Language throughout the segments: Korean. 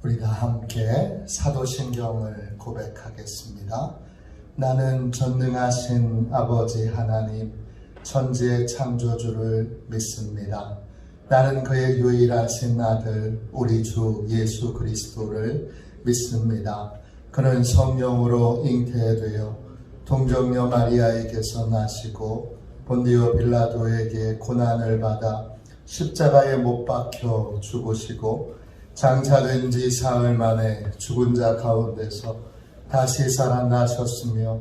우리 다 함께 사도신경을 고백하겠습니다. 나는 전능하신 아버지 하나님, 천지의 창조주를 믿습니다. 나는 그의 유일하신 아들 우리 주 예수 그리스도를 믿습니다. 그는 성령으로 잉태되어 동정녀 마리아에게서 나시고 본디오 빌라도에게 고난을 받아 십자가에 못 박혀 죽으시고 장사된 지 사흘 만에 죽은 자 가운데서 다시 살아나셨으며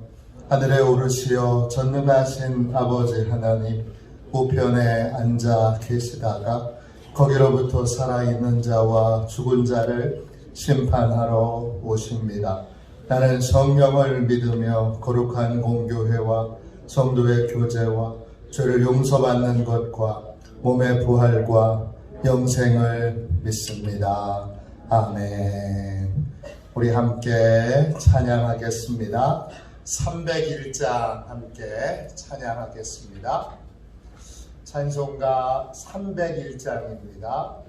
하늘에 오르시어 전능하신 아버지 하나님 우편에 앉아 계시다가 거기로부터 살아있는 자와 죽은 자를 심판하러 오십니다. 나는 성령을 믿으며 거룩한 공교회와 성도의 교제와 죄를 용서받는 것과 몸의 부활과 영생을 믿습니다. 아멘. 우리 함께 찬양하겠습니다. 301장 함께 찬양하겠습니다. 찬송가 301장입니다.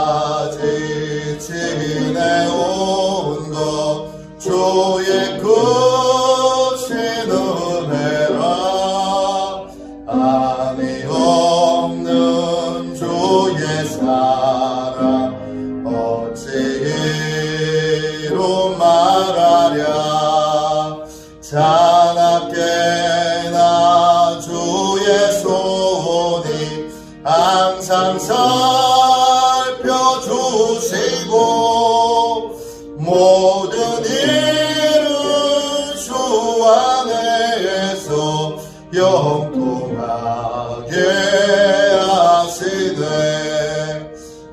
지금까지 지내온 것 주의 크신 은혜라 아니 없는 주의 사랑 어찌 이루 말하랴 자나깨나 주의 손이 항상 살펴주시고 모든 일은 주 안에서 영통하게 하시네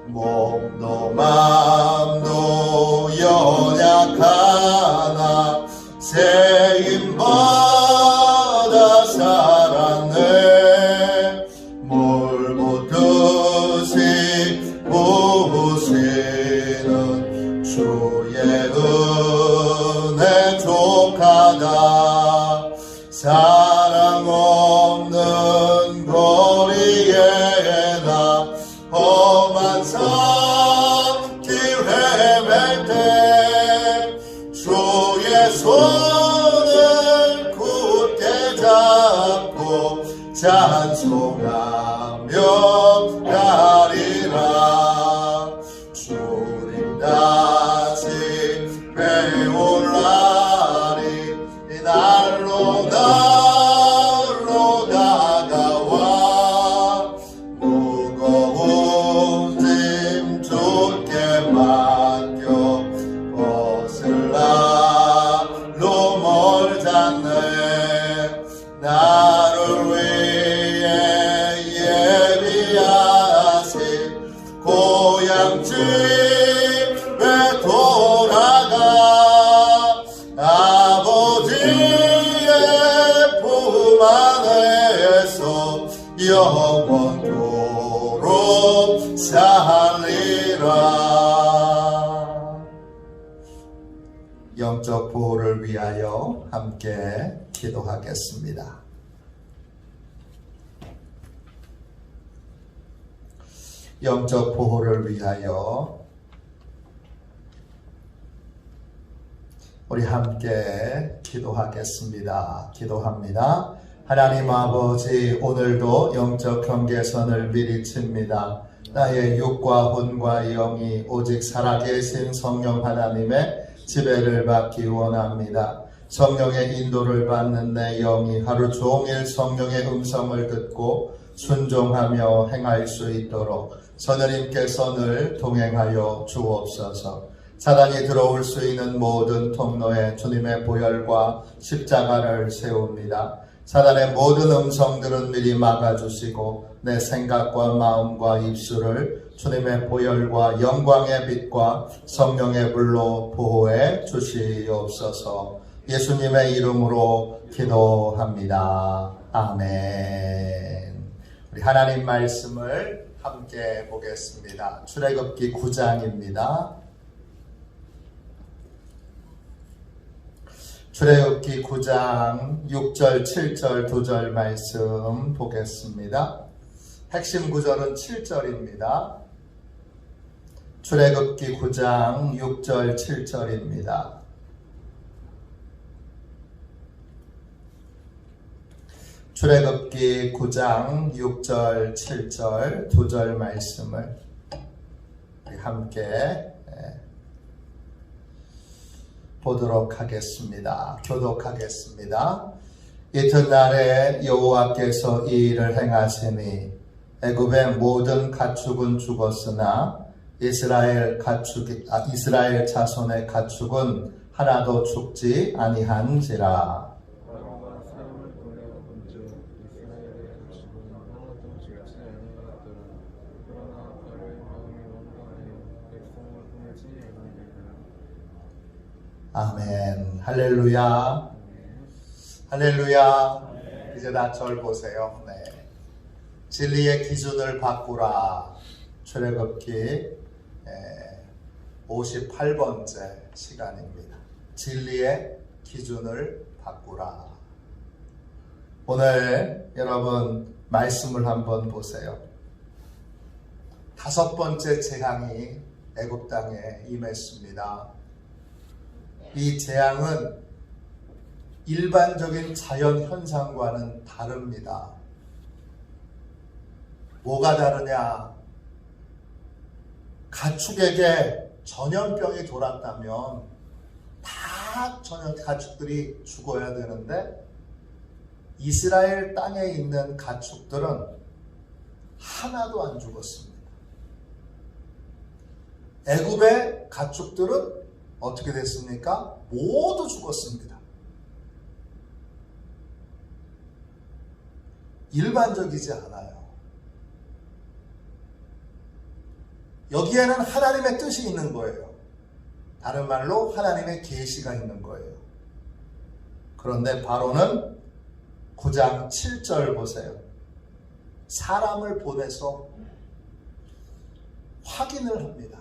몸도 맘도 연약하나 세임받아 살았네 물고 뜻이 부으시는 주의 은혜 족하다 사랑 없는 거리에 나 험한 산길 헤맬 때 주의 손을 굳게 잡고 찬송하며 가리라 주님 다시 배올라리 날로 다가와 무거운 짐 주께 맡겨 벗을 날로 멀잖네 나를 위해 예비하신 고향 집에 돌아가 아버지의 품 안에서 영원토록 살리라. 영적 보호를 위하여 함께 기도하겠습니다. 영적 보호를 위하여 우리 함께 기도하겠습니다. 기도합니다. 하나님 아버지, 오늘도 영적 경계선을 미리 칩니다. 나의 육과魂과 영이 오직 살아계신 성령 하나님의 지배를 받기 원합니다. 성령의 인도를 받는 내 영이 하루 종일 성령의 음성을 듣고 순종하며 행할 수 있도록 선생님께서 늘 동행하여 주옵소서. 사단이 들어올 수 있는 모든 통로에 주님의 보혈과 십자가를 세웁니다. 사단의 모든 음성들은 미리 막아주시고 내 생각과 마음과 입술을 주님의 보혈과 영광의 빛과 성령의 불로 보호해 주시옵소서. 예수님의 이름으로 기도합니다. 아멘. 우리 하나님 말씀을 함께 보겠습니다. 출애굽기 9장입니다. 출애굽기 9장 6절, 7절, 2절 말씀 보겠습니다. 핵심 구절은 7절입니다. 출애굽기 9장 6절, 7절입니다. 출애굽기 9장 6절, 7절, 2절 말씀을 함께 보도록 하겠습니다. 교독하겠습니다. 이튿날에 여호와께서 이 일을 행하시니 애굽의 모든 가축은 죽었으나 이스라엘 자손의 가축은 하나도 죽지 아니한지라. 아멘. 할렐루야. 할렐루야. 이제 다 절 보세요. 네. 진리의 기준을 바꾸라. 출애굽기 58번째 시간입니다. 진리의 기준을 바꾸라. 오늘 여러분 말씀을 한번 보세요. 5번째 재앙이 애굽 땅에 임했습니다. 이 재앙은 일반적인 자연 현상과는 다릅니다. 뭐가 다르냐? 가축에게 전염병이 돌았다면 다 가축들이 죽어야 되는데 이스라엘 땅에 있는 가축들은 하나도 안 죽었습니다. 애굽의 가축들은 어떻게 됐습니까? 모두 죽었습니다. 일반적이지 않아요. 여기에는 하나님의 뜻이 있는 거예요. 다른 말로 하나님의 계시가 있는 거예요. 그런데 바로는 9장 7절 보세요. 사람을 보내서 확인을 합니다.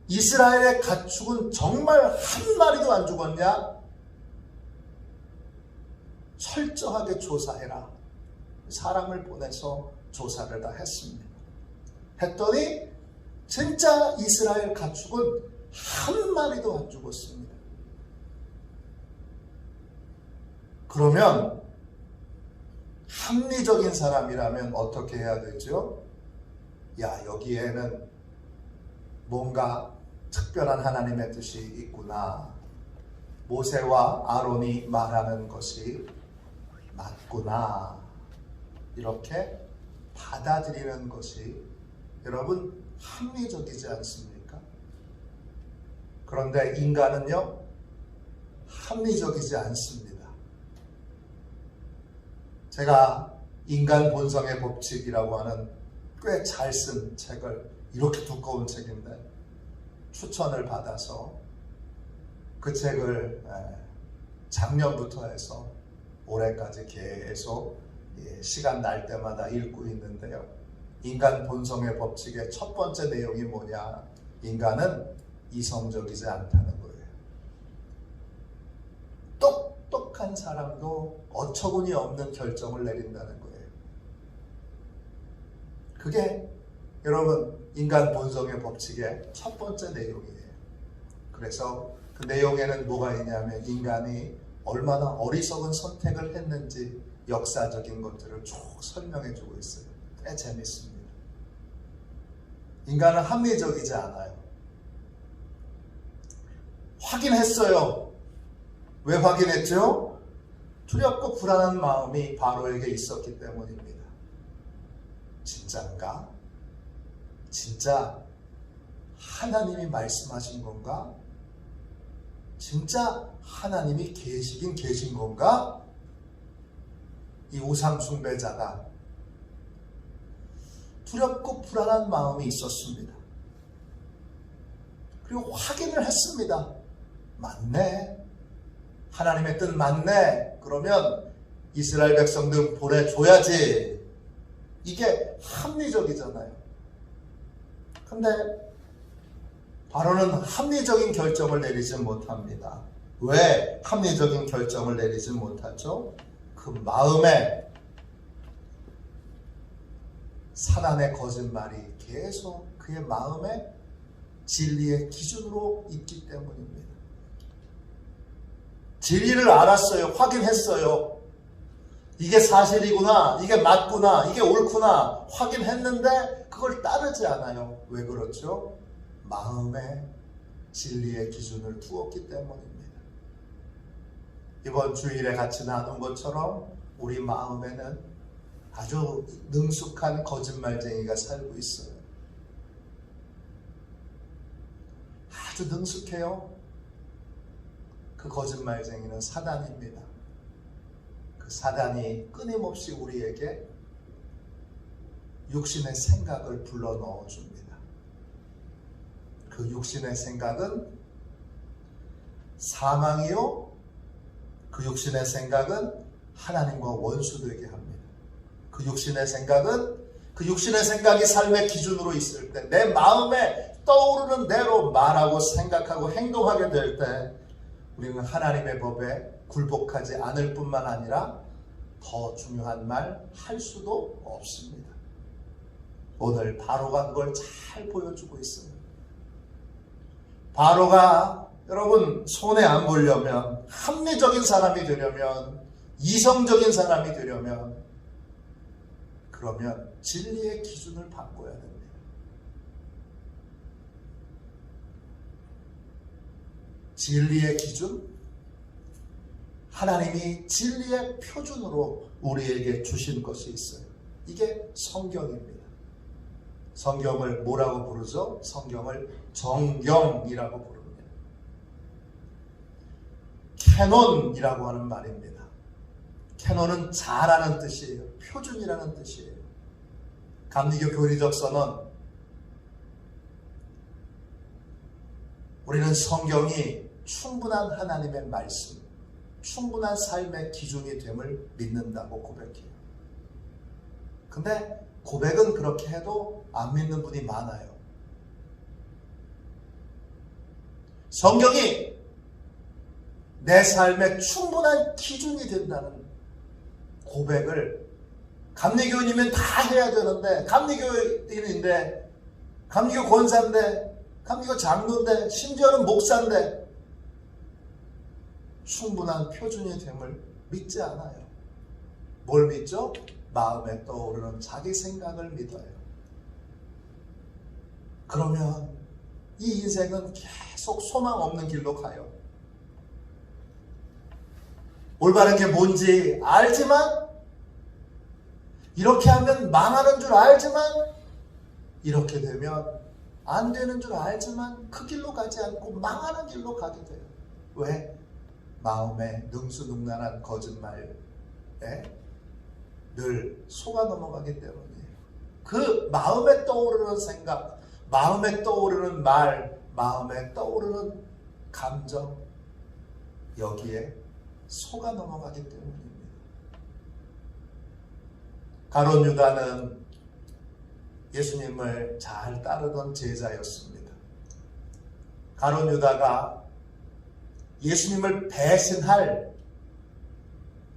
이스라엘의 가축은 정말 한 마리도 안 죽었냐? 철저하게 조사해라. 사람을 보내서 조사를 다 했습니다. 했더니 진짜 이스라엘 가축은 한 마리도 안 죽었습니다. 그러면 합리적인 사람이라면 어떻게 해야 되죠? 야, 여기에는 뭔가 특별한 하나님의 뜻이 있구나. 모세와 아론이 말하는 것이 맞구나. 이렇게 받아들이는 것이 여러분 합리적이지 않습니까? 그런데 인간은요, 합리적이지 않습니다. 제가 인간 본성의 법칙이라고 하는 꽤 잘 쓴 책을, 이렇게 두꺼운 책인데 추천을 받아서 그 책을 작년부터 해서 올해까지 계속 시간 날 때마다 읽고 있는데요. 인간 본성의 법칙의 첫 번째 내용이 뭐냐? 인간은 이성적이지 않다는 거예요. 똑똑한 사람도 어처구니 없는 결정을 내린다는 거예요. 그게 여러분 인간 본성의 법칙의 첫 번째 내용이에요. 그래서 그 내용에는 뭐가 있냐면 인간이 얼마나 어리석은 선택을 했는지 역사적인 것들을 쭉 설명해 주고 있어요. 꽤 재밌습니다. 인간은 합리적이지 않아요. 확인했어요. 왜 확인했죠? 두렵고 불안한 마음이 바로에게 있었기 때문입니다. 진짠가? 진짜 하나님이 말씀하신 건가? 진짜 하나님이 계시긴 계신 건가? 이 우상 숭배자가 두렵고 불안한 마음이 있었습니다. 그리고 확인을 했습니다. 맞네. 하나님의 뜻 맞네. 그러면 이스라엘 백성들 보내줘야지. 이게 합리적이잖아요. 근데 바로는 합리적인 결정을 내리지 못합니다. 왜 합리적인 결정을 내리지 못하죠? 그 마음에 사단의 거짓말이 계속 그의 마음에 진리의 기준으로 있기 때문입니다. 진리를 알았어요. 확인했어요. 이게 사실이구나, 이게 맞구나, 이게 옳구나 확인했는데 그걸 따르지 않아요. 왜 그렇죠? 마음에 진리의 기준을 두었기 때문입니다. 이번 주일에 같이 나눈 것처럼 우리 마음에는 아주 능숙한 거짓말쟁이가 살고 있어요. 아주 능숙해요. 그 거짓말쟁이는 사단입니다. 그 사단이 끊임없이 우리에게 육신의 생각을 불러 넣어줍니다. 그 육신의 생각은 사망이요, 그 육신의 생각은 하나님과 원수되게 합니다. 그 육신의 생각은, 그 육신의 생각이 삶의 기준으로 있을 때, 내 마음에 떠오르는 대로 말하고 생각하고 행동하게 될 때 우리는 하나님의 법에 굴복하지 않을 뿐만 아니라 더 중요한 말 할 수도 없습니다. 오늘 바로가 그걸 잘 보여주고 있습니다. 바로가 여러분 손해 안 보려면, 합리적인 사람이 되려면, 이성적인 사람이 되려면, 그러면 진리의 기준을 바꿔야 됩니다. 진리의 기준? 하나님이 진리의 표준으로 우리에게 주신 것이 있어요. 이게 성경입니다. 성경을 뭐라고 부르죠? 성경을 정경이라고 부릅니다. 캐논이라고 하는 말입니다. 캐논은 잘하는 뜻이에요. 표준이라는 뜻이에요. 감리교 교리적 선언, 우리는 성경이 충분한 하나님의 말씀, 충분한 삶의 기준이 됨을 믿는다고 고백해요. 근데 고백은 그렇게 해도 안 믿는 분이 많아요. 성경이 내 삶의 충분한 기준이 된다는 고백을 감리교인이면 다 해야 되는데, 감리교인인데, 감리교 권사인데, 감리교 장로인데, 심지어는 목사인데 충분한 표준이 됨을 믿지 않아요. 뭘 믿죠? 마음에 떠오르는 자기 생각을 믿어요. 그러면 이 인생은 계속 소망 없는 길로 가요. 올바른 게 뭔지 알지만, 이렇게 하면 망하는 줄 알지만, 이렇게 되면 안 되는 줄 알지만 그 길로 가지 않고 망하는 길로 가게 돼요. 왜? 마음에 능수능란한 거짓말에 늘 속아 넘어가기 때문이에요. 그 마음에 떠오르는 생각, 마음에 떠오르는 말, 마음에 떠오르는 감정, 여기에 속아 넘어가기 때문입니다. 가룟 유다는 예수님을 잘 따르던 제자였습니다. 가룟 유다가 예수님을 배신할,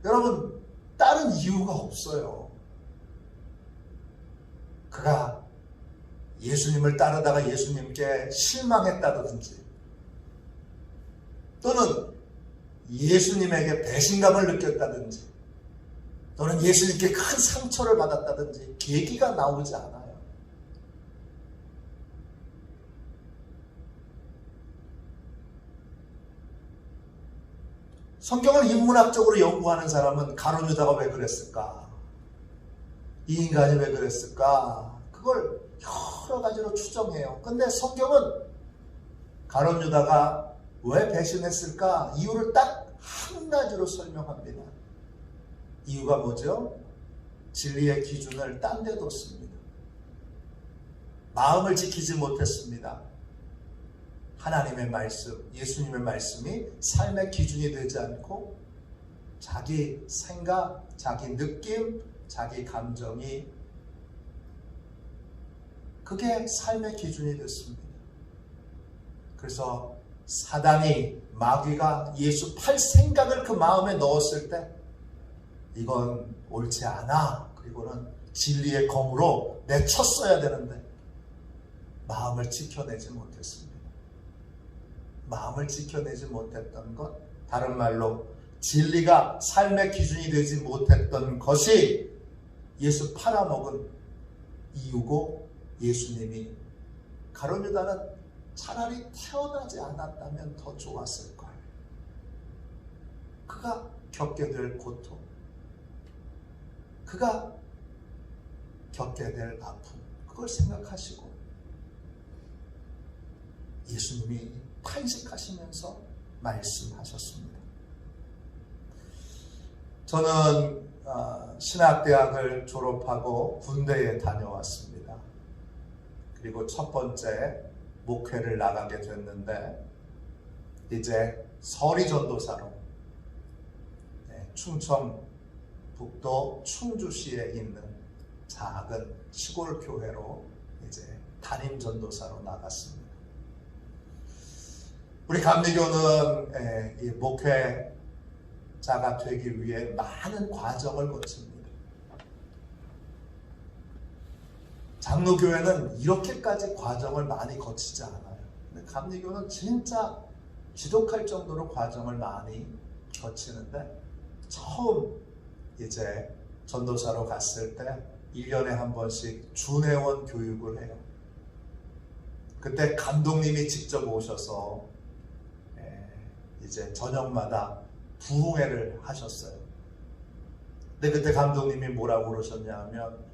여러분, 다른 이유가 없어요. 그가 예수님을 따르다가 예수님께 실망했다든지, 또는 예수님에게 배신감을 느꼈다든지, 또는 예수님께 큰 상처를 받았다든지 계기가 나오지 않아요. 성경을 인문학적으로 연구하는 사람은 가룟 유다가 왜 그랬을까? 이 인간이 왜 그랬을까? 그걸 여러 가지로 추정해요. 근데 성경은 가룟 유다가 왜 배신했을까? 이유를 딱 한 가지로 설명합니다. 이유가 뭐죠? 진리의 기준을 딴 데 뒀습니다. 마음을 지키지 못했습니다. 하나님의 말씀, 예수님의 말씀이 삶의 기준이 되지 않고 자기 생각, 자기 느낌, 자기 감정이, 그게 삶의 기준이 됐습니다. 그래서 사단이, 마귀가 예수 팔 생각을 그 마음에 넣었을 때 이건 옳지 않아. 그리고는 진리의 검으로 내쳤어야 되는데 마음을 지켜내지 못했습니다. 마음을 지켜내지 못했던 것, 다른 말로 진리가 삶의 기준이 되지 못했던 것이 예수 팔아먹은 이유고, 예수님이 가룟 유다는 차라리 태어나지 않았다면 더 좋았을 거예요. 그가 겪게 될 고통, 그가 겪게 될 아픔, 그걸 생각하시고 예수님이 탄식하시면서 말씀하셨습니다. 저는 신학대학을 졸업하고 군대에 다녀왔습니다. 그리고 첫 번째 목회를 나가게 됐는데, 이제 서리전도사로 충청북도 충주시에 있는 작은 시골 교회로 이제 담임전도사로 나갔습니다. 우리 감리교는 이 목회자가 되기 위해 많은 과정을 거칩니다. 장로교회는 이렇게까지 과정을 많이 거치지 않아요. 근데 감리교는 진짜 지독할 정도로 과정을 많이 거치는데, 처음 이제 전도사로 갔을 때 1년에 한 번씩 준회원 교육을 해요. 그때 감독님이 직접 오셔서 이제 저녁마다 부흥회를 하셨어요. 근데 그때 감독님이 뭐라고 그러셨냐 하면,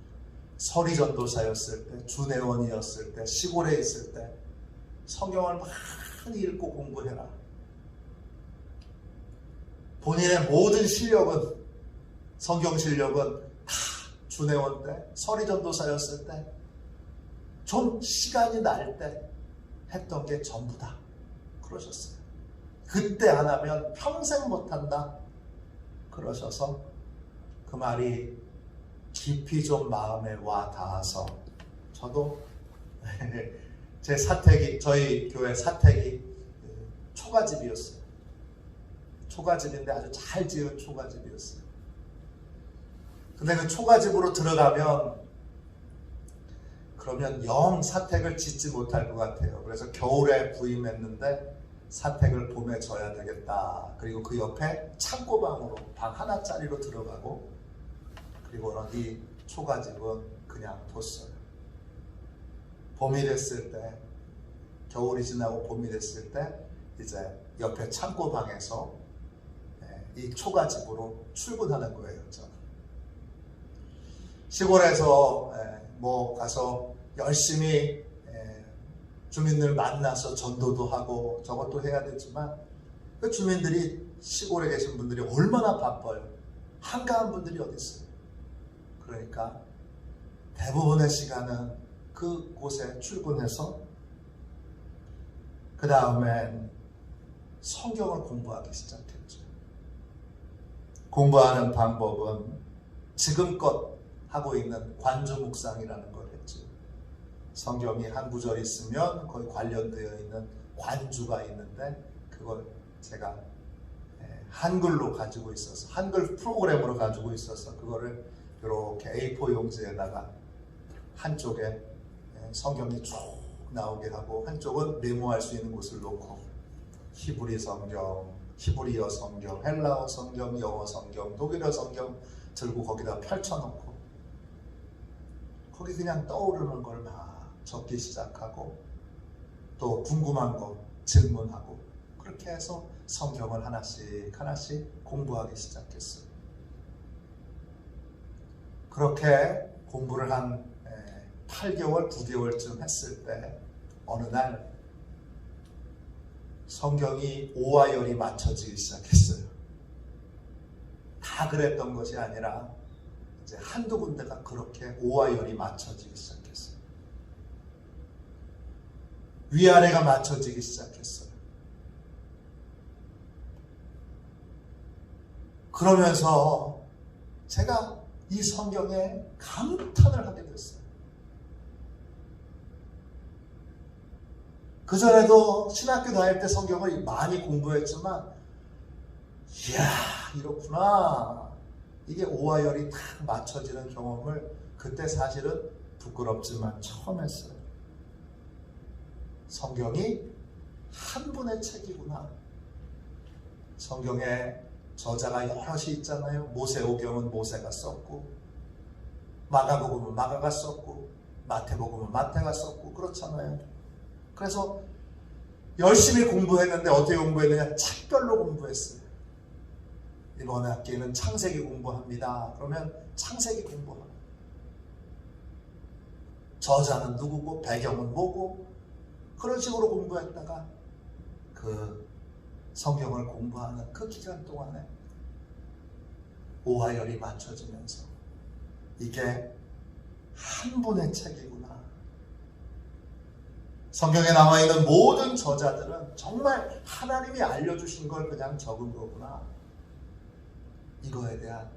서리전도사였을 때, 준회원이었을 때, 시골에 있을 때 성경을 많이 읽고 공부해라. 본인의 모든 실력은, 성경 실력은 다 준회원 때, 서리전도사였을 때, 좀 시간이 날 때 했던 게 전부다 그러셨어요. 그때 안 하면 평생 못한다 그러셔서 그 말이 깊이 좀 마음에 와 닿아서, 저도 제 사택이, 저희 교회 사택이 초가집이었어요. 초가집인데 아주 잘 지은 초가집이었어요. 근데 그 초가집으로 들어가면 그러면 영 사택을 짓지 못할 것 같아요. 그래서 겨울에 부임했는데 사택을 봄에 져야 되겠다. 그리고 그 옆에 창고방으로 방 하나짜리로 들어가고, 그리고는 이 초가집은 그냥 뒀어요. 봄이 됐을 때, 겨울이 지나고 봄이 됐을 때 이제 옆에 창고방에서 이 초가집으로 출근하는 거예요. 저는 시골에서 뭐 가서 열심히 주민들 만나서 전도도 하고 저것도 해야 되지만, 그 주민들이, 시골에 계신 분들이 얼마나 바빠요. 한가한 분들이 어디 있어요. 그러니까 대부분의 시간은 그곳에 출근해서 그 다음엔 성경을 공부하기 시작했죠. 공부하는 방법은 지금껏 하고 있는 관주 묵상이라는 걸 했죠. 성경이 한 구절 있으면 거기 관련되어 있는 관주가 있는데, 그걸 제가 한글로 가지고 있어서, 한글 프로그램으로 가지고 있어서 그거를 이렇게 A4 용지에다가 한쪽에 성경이 쭉 나오게 하고, 한쪽은 메모할 수 있는 곳을 놓고, 히브리 성경, 히브리어 성경, 헬라어 성경, 영어 성경, 독일어 성경 들고 거기다 펼쳐놓고, 거기 그냥 떠오르는 걸 막 적기 시작하고, 또 궁금한 거 질문하고, 그렇게 해서 성경을 하나씩 하나씩 공부하기 시작했어요. 그렇게 공부를 한 8개월, 9개월쯤 했을 때 어느 날 성경이 오와열이 맞춰지기 시작했어요. 다 그랬던 것이 아니라 이제 한두 군데가 그렇게 오와열이 맞춰지기 시작했어요. 위아래가 맞춰지기 시작했어요. 그러면서 제가 이 성경에 감탄을 하게 됐어요. 그전에도 신학교 다닐 때 성경을 많이 공부했지만 이야 이렇구나. 이게 오와 열이 딱 맞춰지는 경험을 그때 사실은 부끄럽지만 처음 했어요. 성경이 한 분의 책이구나. 성경에 저자가 여럿이 있잖아요. 모세오경은 모세가 썼고, 마가복음은 마가가 썼고, 마태복음은 마태가 썼고, 그렇잖아요. 그래서 열심히 공부했는데 어떻게 공부했느냐? 책별로 공부했어요. 이번 학기에는 창세기 공부합니다. 그러면 창세기 공부합니다. 저자는 누구고 배경은 뭐고 그런 식으로 공부했다가 그 성경을 공부하는 그 기간 동안에 오와 열이 맞춰지면서 이게 한 분의 책이구나. 성경에 나와 있는 모든 저자들은 정말 하나님이 알려주신 걸 그냥 적은 거구나. 이거에 대한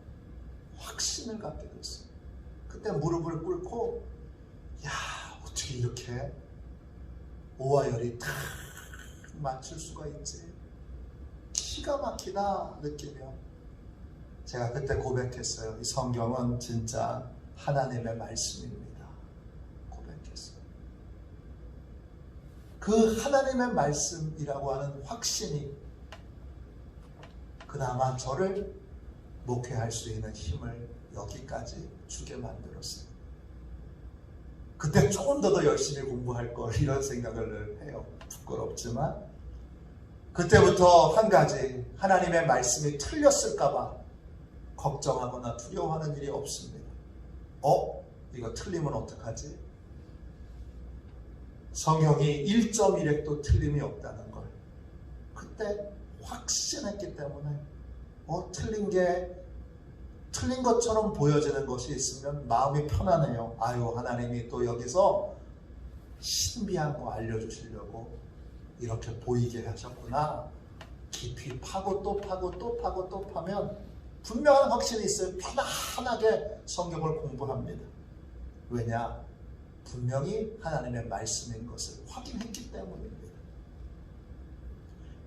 확신을 갖게 됐어요. 그때 무릎을 꿇고 야 어떻게 이렇게 오와 열이 탁 맞출 수가 있지. 기가 막히다 느끼며 제가 그때 고백했어요. 이 성경은 진짜 하나님의 말씀입니다. 고백했어요. 그 하나님의 말씀이라고 하는 확신이 그나마 저를 목회할 수 있는 힘을 여기까지 주게 만들었어요. 그때 조금 더 열심히 공부할 걸 이런 생각을 해요. 부끄럽지만 그때부터 한 가지 하나님의 말씀이 틀렸을까봐 걱정하거나 두려워하는 일이 없습니다. 이거 틀리면 어떡하지? 성경이 1.1획도 틀림이 없다는 걸 그때 확신했기 때문에 틀린 것처럼 보여지는 것이 있으면 마음이 편안해요. 아유 하나님이 또 여기서 신비한 거 알려주시려고 이렇게 보이게 하셨구나. 깊이 파고 또 파고 또 파고 또 파면 분명한 확신이 있어요. 편안하게 성경을 공부합니다. 왜냐? 분명히 하나님의 말씀인 것을 확인했기 때문입니다.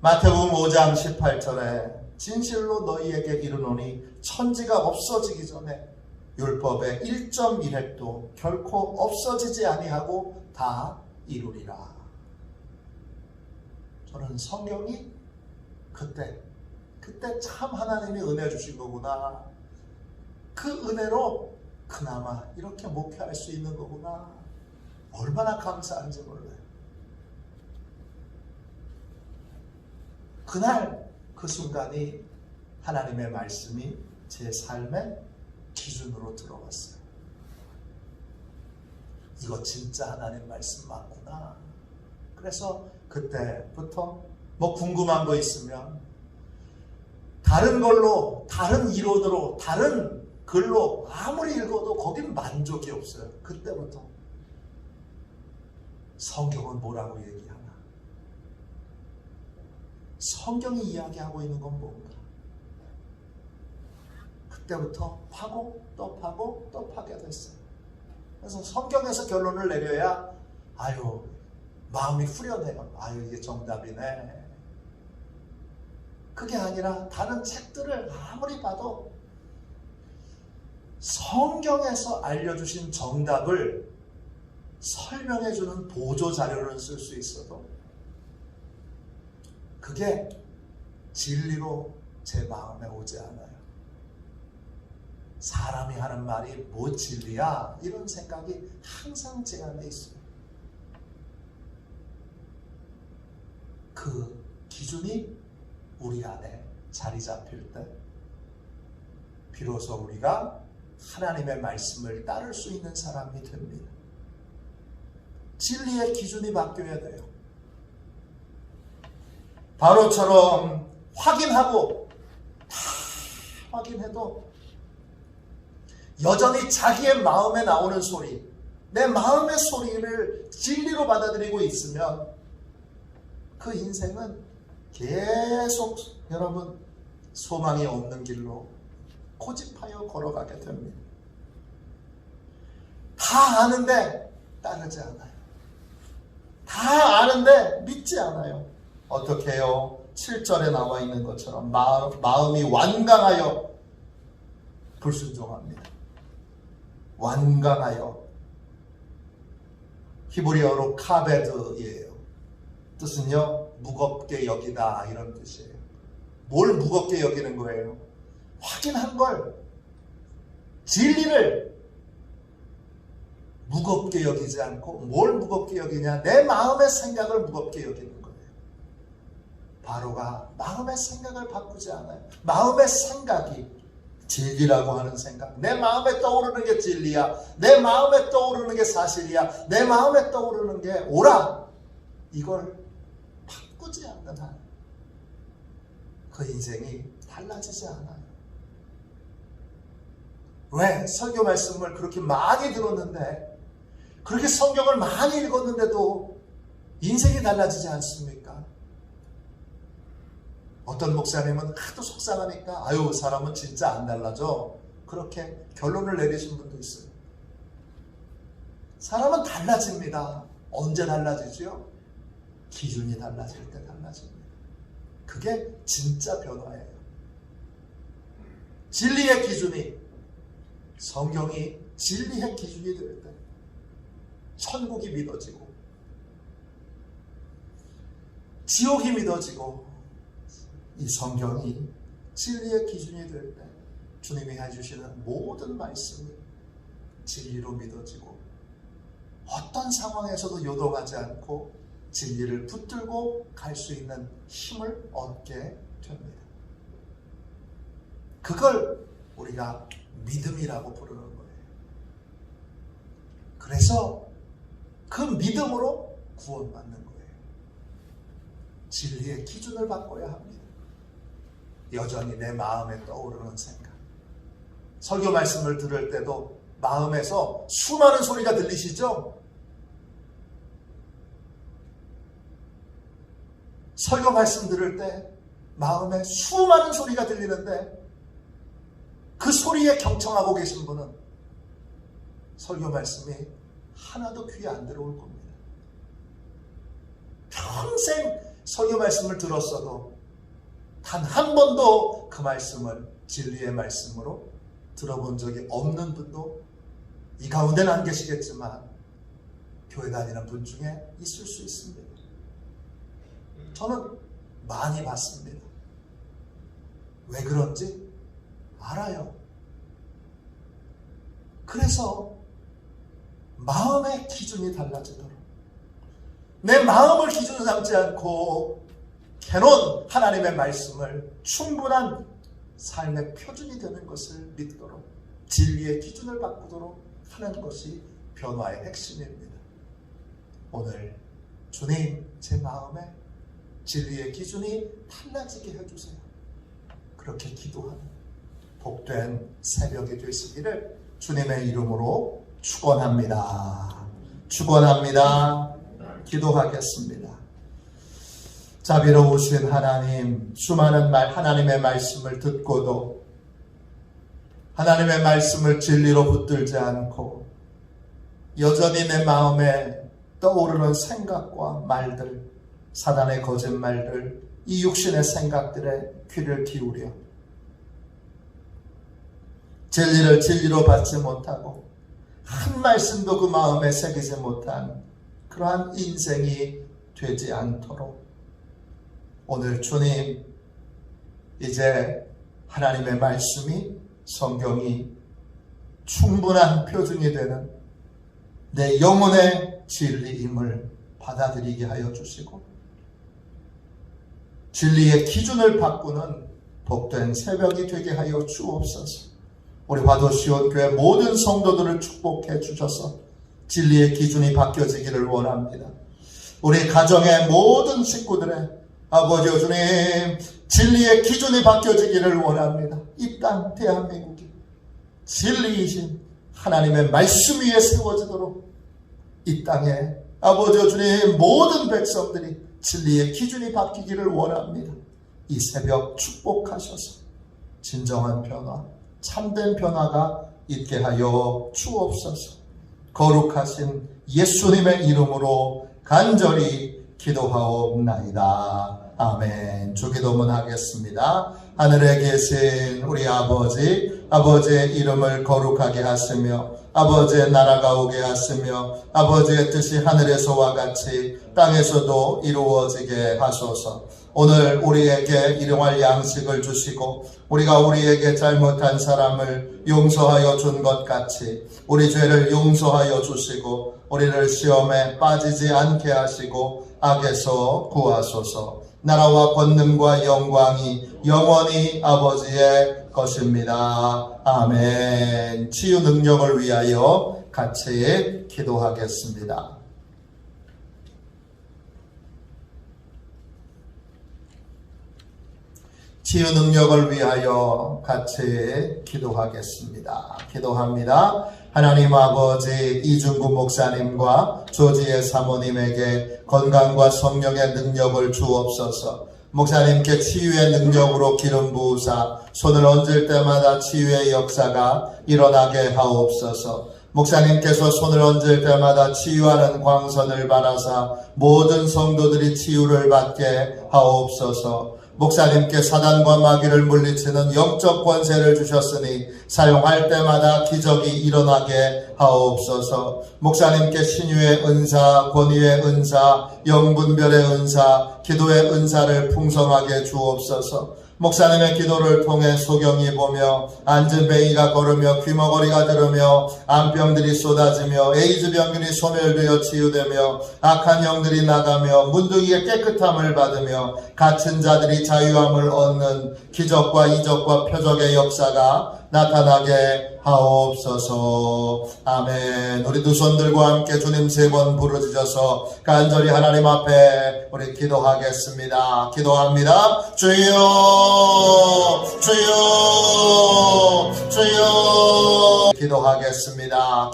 마태복음 5장 18절에 진실로 너희에게 이르노니 천지가 없어지기 전에 율법의 1.1획도 결코 없어지지 아니하고 다 이루리라. 저는 성경이 그때 참 하나님이 은혜 주신 거구나. 그 은혜로 그나마 이렇게 목회할 수 있는 거구나. 얼마나 감사한지 몰라요. 그날 그 순간이 하나님의 말씀이 제 삶의 기준으로 들어왔어요. 이거 진짜 하나님 말씀 맞구나. 그래서 그때부터 궁금한 거 있으면 다른 걸로, 다른 이론으로, 다른 글로 아무리 읽어도 거긴 만족이 없어요. 그때부터 성경은 뭐라고 얘기하나? 성경이 이야기하고 있는 건 뭔가? 그때부터 파고 또 파고 또 파게 됐어요. 그래서 성경에서 결론을 내려야 마음이 후련해요. 이게 정답이네. 그게 아니라 다른 책들을 아무리 봐도 성경에서 알려주신 정답을 설명해주는 보조자료를 쓸 수 있어도 그게 진리로 제 마음에 오지 않아요. 사람이 하는 말이 뭐 진리야? 이런 생각이 항상 제 안에 있어요. 그 기준이 우리 안에 자리 잡힐 때 비로소 우리가 하나님의 말씀을 따를 수 있는 사람이 됩니다. 진리의 기준이 바뀌어야 돼요. 바로처럼 확인하고 다 확인해도 여전히 자기의 마음에 나오는 소리, 내 마음의 소리를 진리로 받아들이고 있으면 그 인생은 계속 여러분 소망이 없는 길로 고집하여 걸어가게 됩니다. 다 아는데 따르지 않아요. 다 아는데 믿지 않아요. 어떻게 해요? 7절에 나와 있는 것처럼 마음이 완강하여 불순종합니다. 완강하여. 히브리어로 카베드예요. 뜻은요, 무겁게 여기다, 이런 뜻이에요. 뭘 무겁게 여기는 거예요? 확인한 걸, 진리를 무겁게 여기지 않고 뭘 무겁게 여기냐? 내 마음의 생각을 무겁게 여기는 거예요. 바로가 마음의 생각을 바꾸지 않아요. 마음의 생각이 진리라고 하는 생각, 내 마음에 떠오르는 게 진리야, 내 마음에 떠오르는 게 사실이야, 내 마음에 떠오르는 게 옳아, 이걸 바꾸지 않는 한 그 인생이 달라지지 않아요. 왜? 설교 말씀을 그렇게 많이 들었는데, 그렇게 성경을 많이 읽었는데도 인생이 달라지지 않습니까? 어떤 목사님은 하도 속상하니까 아유, 사람은 진짜 안 달라져, 그렇게 결론을 내리신 분도 있어요. 사람은 달라집니다. 언제 달라지죠? 기준이 달라질 때 달라집니다. 그게 진짜 변화예요. 진리의 기준이, 성경이 진리의 기준이 될 때 천국이 믿어지고 지옥이 믿어지고, 이 성경이 진리의 기준이 될 때 주님이 해주시는 모든 말씀이 진리로 믿어지고, 어떤 상황에서도 요동하지 않고 진리를 붙들고 갈 수 있는 힘을 얻게 됩니다. 그걸 우리가 믿음이라고 부르는 거예요. 그래서 그 믿음으로 구원받는 거예요. 진리의 기준을 바꿔야 합니다. 여전히 내 마음에 떠오르는 생각, 설교 말씀을 들을 때도 마음에서 수많은 소리가 들리시죠? 설교 말씀 들을 때 마음에 수많은 소리가 들리는데, 그 소리에 경청하고 계신 분은 설교 말씀이 하나도 귀에 안 들어올 겁니다. 평생 설교 말씀을 들었어도 단 한 번도 그 말씀을 진리의 말씀으로 들어본 적이 없는 분도 이 가운데는 안 계시겠지만 교회 다니는 분 중에 있을 수 있습니다. 저는 많이 봤습니다. 왜 그런지 알아요. 그래서 마음의 기준이 달라지도록, 내 마음을 기준 삼지 않고 캐논 하나님의 말씀을 충분한 삶의 표준이 되는 것을 믿도록, 진리의 기준을 바꾸도록 하는 것이 변화의 핵심입니다. 오늘 주님, 제 마음에 진리의 기준이 달라지게 해주세요. 그렇게 기도하는 복된 새벽이 되시기를 주님의 이름으로 축원합니다. 축원합니다. 기도하겠습니다. 자비로우신 하나님, 수많은 하나님의 말씀을 듣고도 하나님의 말씀을 진리로 붙들지 않고 여전히 내 마음에 떠오르는 생각과 말들, 사단의 거짓말들, 이 육신의 생각들에 귀를 기울여 진리를 진리로 받지 못하고 한 말씀도 그 마음에 새기지 못한 그러한 인생이 되지 않도록 오늘 주님, 이제 하나님의 말씀이, 성경이 충분한 표준이 되는 내 영혼의 진리임을 받아들이게 하여 주시고, 진리의 기준을 바꾸는 복된 새벽이 되게 하여 주옵소서. 우리 화도시온교회 모든 성도들을 축복해 주셔서 진리의 기준이 바뀌어지기를 원합니다. 우리 가정의 모든 식구들의 아버지 주님, 진리의 기준이 바뀌어지기를 원합니다. 이 땅 대한민국이 진리이신 하나님의 말씀 위에 세워지도록 이 땅에 아버지 주님 모든 백성들이 진리의 기준이 바뀌기를 원합니다. 이 새벽 축복하셔서 진정한 변화, 참된 변화가 있게 하여 주옵소서. 거룩하신 예수님의 이름으로 간절히 기도하옵나이다. 아멘. 주기도문 하겠습니다. 하늘에 계신 우리 아버지, 아버지의 이름을 거룩하게 하시며 아버지의 나라가 오게 하시며 아버지의 뜻이 하늘에서와 같이 땅에서도 이루어지게 하소서. 오늘 우리에게 일용할 양식을 주시고 우리가 우리에게 잘못한 사람을 용서하여 준 것 같이 우리 죄를 용서하여 주시고 우리를 시험에 빠지지 않게 하시고 악에서 구하소서. 나라와 권능과 영광이 영원히 아버지의 것입니다. 아멘. 치유 능력을 위하여 같이 기도하겠습니다. 치유 능력을 위하여 같이 기도하겠습니다. 기도합니다. 하나님 아버지, 이중구 목사님과 조지의 사모님에게 건강과 성령의 능력을 주옵소서. 목사님께 치유의 능력으로 기름 부으사 손을 얹을 때마다 치유의 역사가 일어나게 하옵소서. 목사님께서 손을 얹을 때마다 치유하는 광선을 바라사 모든 성도들이 치유를 받게 하옵소서. 목사님께 사단과 마귀를 물리치는 영적 권세를 주셨으니 사용할 때마다 기적이 일어나게 하옵소서. 목사님께 신유의 은사, 권위의 은사, 영분별의 은사, 기도의 은사를 풍성하게 주옵소서. 목사님의 기도를 통해 소경이 보며 앉은 뱅이가 걸으며 귀머거리가 들으며 암병들이 쏟아지며 에이즈 병들이 소멸되어 치유되며 악한 영들이 나가며 문둥이의 깨끗함을 받으며 갇힌 자들이 자유함을 얻는 기적과 이적과 표적의 역사가 나타나게 하옵소서. 아멘. 우리 두 손 들고 함께 주님 3번 부르짖어서 간절히 하나님 앞에 우리 기도하겠습니다. 기도합니다. 주여, 주여, 주여. 기도하겠습니다.